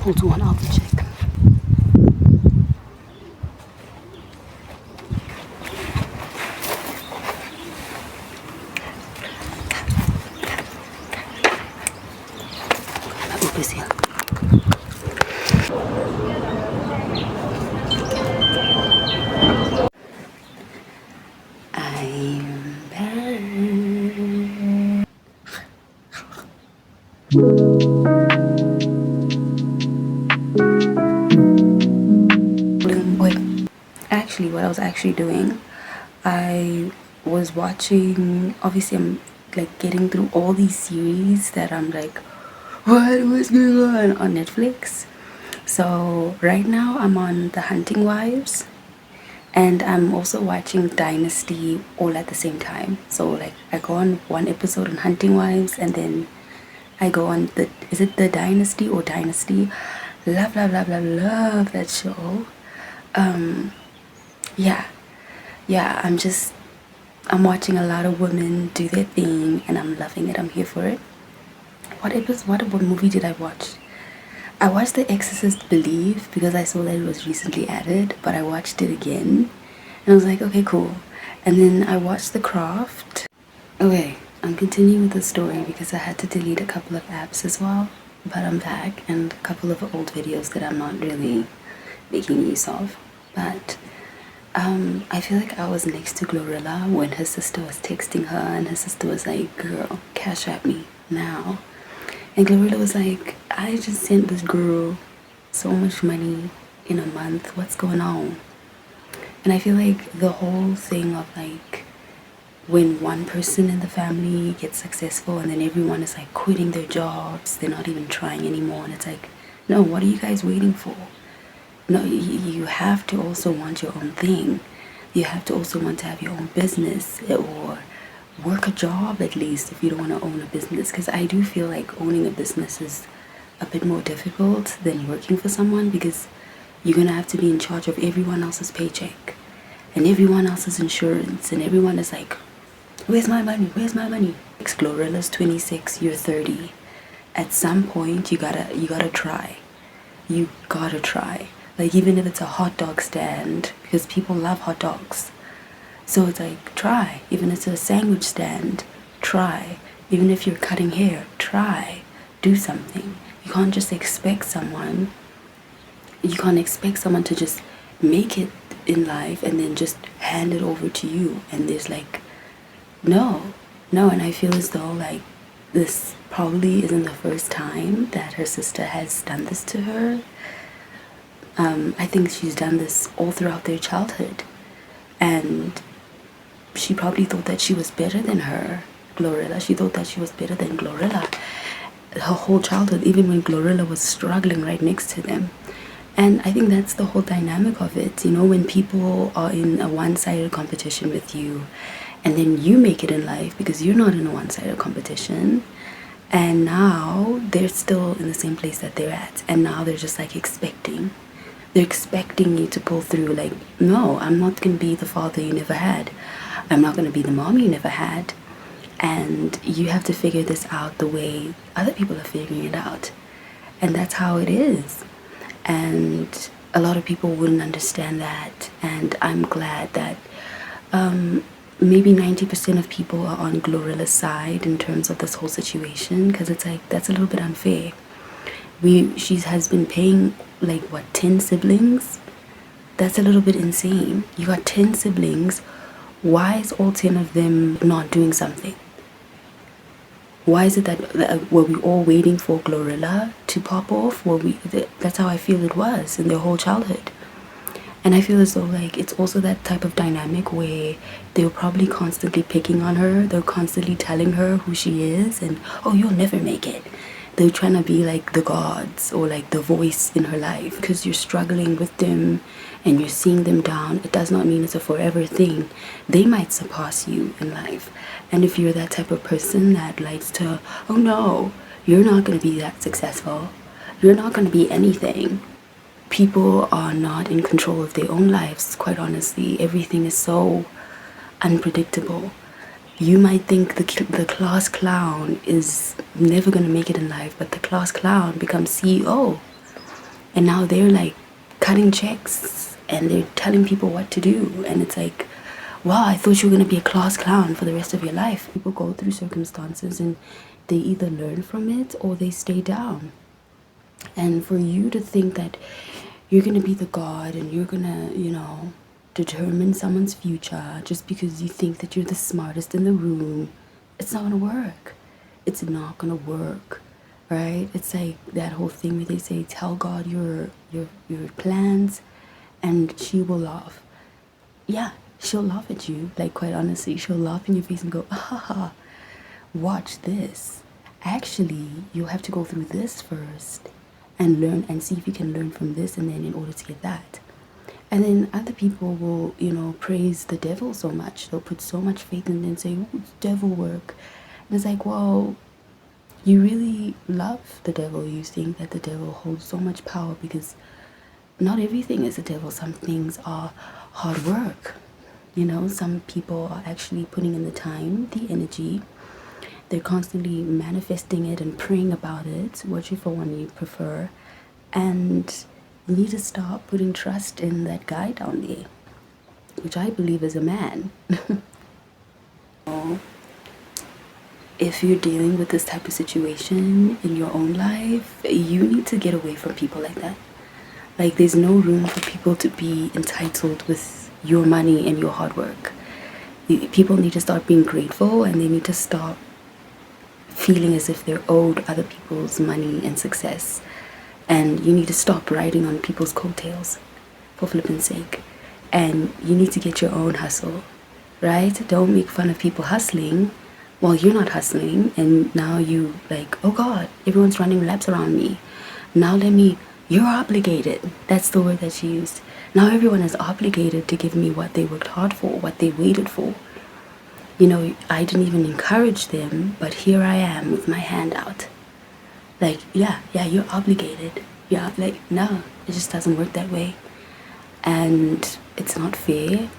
Hold on, I'll check. I'm back. Wait, actually, what I was actually doing, I was watching, obviously I'm like getting through all these series that I'm like, what's going on Netflix. So right now I'm on The Hunting Wives, and I'm also watching Dynasty all at the same time. So like I go on one episode on Hunting Wives, and then I go on is it the Dynasty or Dynasty? Love that show. Yeah, I'm watching a lot of women do their thing, and I'm loving it. I'm here for it. What movie did I watch? I watched The Exorcist Believe because I saw that it was recently added, but I watched it again and I was like, okay, cool. And then I watched The Craft. Okay, I'm continuing with the story because I had to delete a couple of apps as well, but I'm back, and a couple of old videos that I'm not really making use of. But I feel like I was next to Glorilla when her sister was texting her, and her sister was like, girl, cash at me now. And Glorilla was like, I just sent this girl so much money in a month. What's going on? And I feel like the whole thing of like when one person in the family gets successful and then everyone is like quitting their jobs, they're not even trying anymore. And it's like, no, what are you guys waiting for? No, you have to also want your own thing. You have to also want to have your own business or work a job at least if you don't want to own a business. Because I do feel like owning a business is a bit more difficult than working for someone, because you're going to have to be in charge of everyone else's paycheck and everyone else's insurance, and everyone is like, where's my money? Where's my money? Glorilla's 26, you're 30. At some point you gotta try. You gotta try. Like even if it's a hot dog stand, because people love hot dogs. So it's like, try. Even if it's a sandwich stand, try. Even if you're cutting hair, try. Do something. You can't expect someone to just make it in life and then just hand it over to you. And there's like, no. And I feel as though like this probably isn't the first time that her sister has done this to her. I think she's done this all throughout their childhood. And she probably thought that she was better than her, Glorilla. She thought that she was better than Glorilla her whole childhood, even when Glorilla was struggling right next to them. And I think that's the whole dynamic of it. You know, when people are in a one-sided competition with you, and then you make it in life because you're not in a one-sided competition, and now they're still in the same place that they're at, and now they're just like expecting you to pull through. Like, no, I'm not going to be the father you never had. I'm not going to be the mom you never had. And you have to figure this out the way other people are figuring it out. And that's how it is. And a lot of people wouldn't understand that. And I'm glad that maybe 90% of people are on Glorilla's side in terms of this whole situation. Because it's like, that's a little bit unfair. She has been paying like what, 10 siblings? That's a little bit insane. You got 10 siblings. Why is all 10 of them not doing something? Why is it that were we all waiting for Glorilla to pop off? That's how I feel it was in their whole childhood. And I feel as though like it's also that type of dynamic where they were probably constantly picking on her. They're constantly telling her who she is and, oh, you'll never make it. They're trying to be like the gods or like the voice in her life. Because you're struggling with them and you're seeing them down, it does not mean it's a forever thing. They might surpass you in life. And if you're that type of person that likes to, oh no, you're not going to be that successful. You're not going to be anything. People are not in control of their own lives, quite honestly. Everything is so unpredictable. You might think the class clown is never going to make it in life, but the class clown becomes CEO. And now they're like cutting checks and they're telling people what to do. And it's like, wow, I thought you were going to be a class clown for the rest of your life. People go through circumstances and they either learn from it or they stay down. And for you to think that you're going to be the god and you're going to, determine someone's future just because you think that you're the smartest in the room, it's not going to work. It's not going to work, right? It's like that whole thing where they say, tell God your plans and she will laugh. Yeah, she'll laugh at you. Like, quite honestly, she'll laugh in your face and go, ah, watch this. Actually, you'll have to go through this first and learn and see if you can learn from this, and then in order to get that. And then other people will, praise the devil so much. They'll put so much faith in it and say, oh, it's devil work. And it's like, well, you really love the devil. You think that the devil holds so much power, because not everything is the devil. Some things are hard work. Some people are actually putting in the time, the energy. They're constantly manifesting it and praying about it, whichever one you prefer. And you need to start putting trust in that guy down there, which I believe is a man. If you're dealing with this type of situation in your own life, you need to get away from people like that. Like, there's no room for people to be entitled with your money and your hard work. People need to start being grateful, and they need to stop feeling as if they're owed other people's money and success. And you need to stop riding on people's coattails, for flipping sake. And you need to get your own hustle, right? Don't make fun of people hustling while you're not hustling. And now you like, oh God, everyone's running laps around me. Now you're obligated. That's the word that she used. Now everyone is obligated to give me what they worked hard for, what they waited for. I didn't even encourage them, but here I am with my hand out. Like, yeah, you're obligated. Yeah, like, no, it just doesn't work that way. And it's not fair.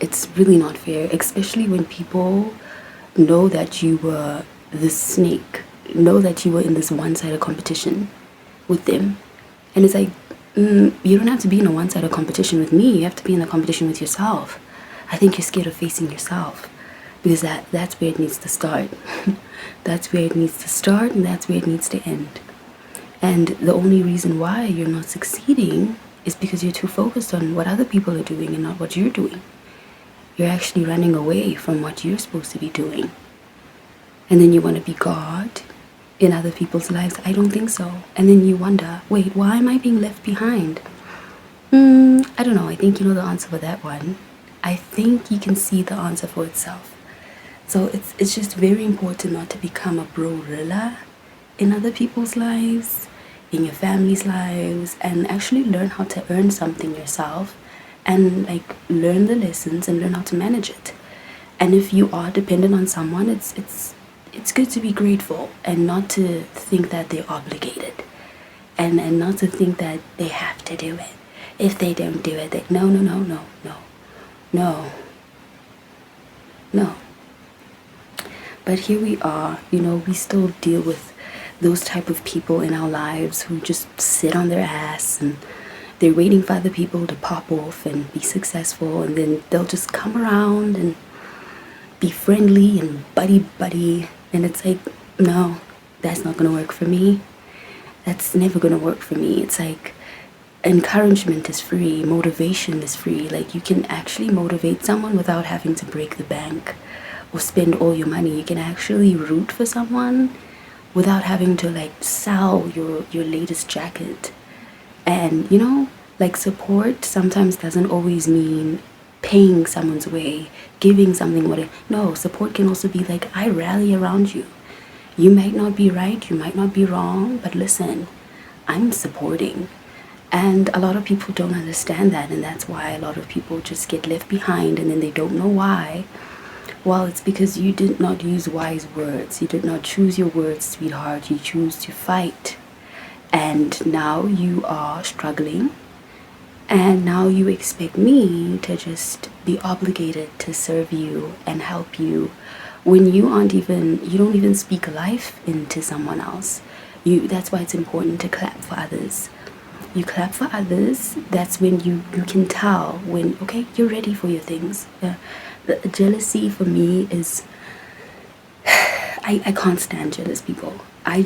It's really not fair, especially when people know that you were the snake, know that you were in this one-sided competition with them. And it's like, you don't have to be in a one-sided competition with me. You have to be in a competition with yourself. I think you're scared of facing yourself, because that's where it needs to start. That's where it needs to start, and that's where it needs to end. And the only reason why you're not succeeding is because you're too focused on what other people are doing and not what you're doing. You're actually running away from what you're supposed to be doing. And then you want to be God in other people's lives. I don't think so. And then you wonder, wait, why am I being left behind? I don't know. I think you know the answer for that one. I think you can see the answer for itself. So it's just very important not to become a bro-rilla in other people's lives, in your family's lives, and actually learn how to earn something yourself, and like learn the lessons and learn how to manage it. And if you are dependent on someone, it's good to be grateful and not to think that they're obligated, and not to think that they have to do it. If they don't do it, no. But here we are, we still deal with those type of people in our lives who just sit on their ass and they're waiting for other people to pop off and be successful, and then they'll just come around and be friendly and buddy, and it's like, no, that's not gonna work for me. That's never gonna work for me. It's like, encouragement is free, motivation is free. Like, you can actually motivate someone without having to break the bank or spend all your money. You can actually root for someone without having to like sell your latest jacket. And like, support sometimes doesn't always mean paying someone's way, giving something away. No, support can also be like, I rally around you. You might not be right, you might not be wrong, but listen, I'm supporting. And a lot of people don't understand that, and that's why a lot of people just get left behind, and then they don't know why. Well, it's because you did not use wise words. You did not choose your words, sweetheart. You choose to fight. And now you are struggling. And now you expect me to just be obligated to serve you and help you when you don't even speak life into someone else. That's why it's important to clap for others. you clap for others, that's when you can tell when, okay, you're ready for your things. The jealousy for me is, I can't stand jealous people. I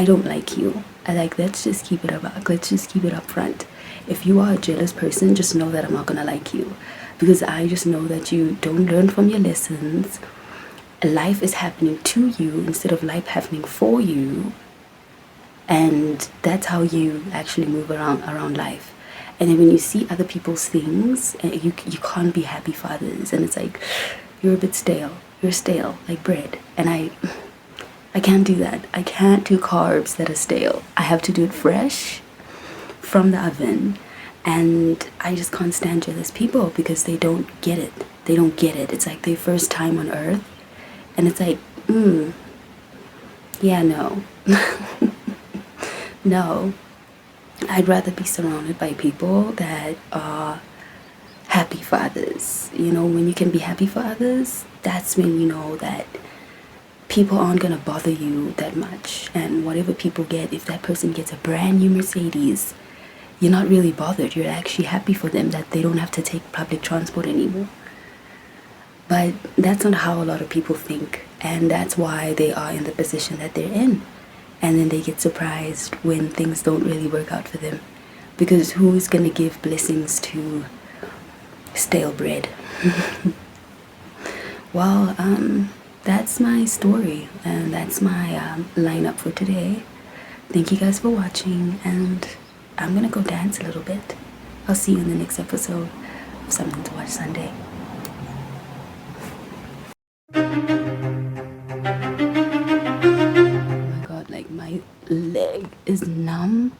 don't like you. I like, let's just keep it up. Let's just keep it up front. If you are a jealous person, just know that I'm not gonna like you, because I just know that you don't learn from your lessons. Life is happening to you instead of life happening for you, and that's how you actually move around life. And then when you see other people's things, you can't be happy for others, and it's like, you're a bit stale. You're stale like bread, and I can't do that. I can't do carbs that are stale. I have to do it fresh from the oven. And I just can't stand jealous people because they don't get it. They don't get it. It's like their first time on earth, and it's like, yeah, no. No. I'd rather be surrounded by people that are happy for others. You know, when you can be happy for others, that's when you know that people aren't gonna bother you that much. And whatever people get, if that person gets a brand new Mercedes, you're not really bothered. You're actually happy for them that they don't have to take public transport anymore. But that's not how a lot of people think, and that's why they are in the position that they're in. And then they get surprised when things don't really work out for them, because who is going to give blessings to stale bread? Well, that's my story, and that's my lineup for today. Thank you guys for watching, and I'm gonna go dance a little bit. I'll see you in the next episode of Something to Watch Sunday. Oh my god, like my leg is numb.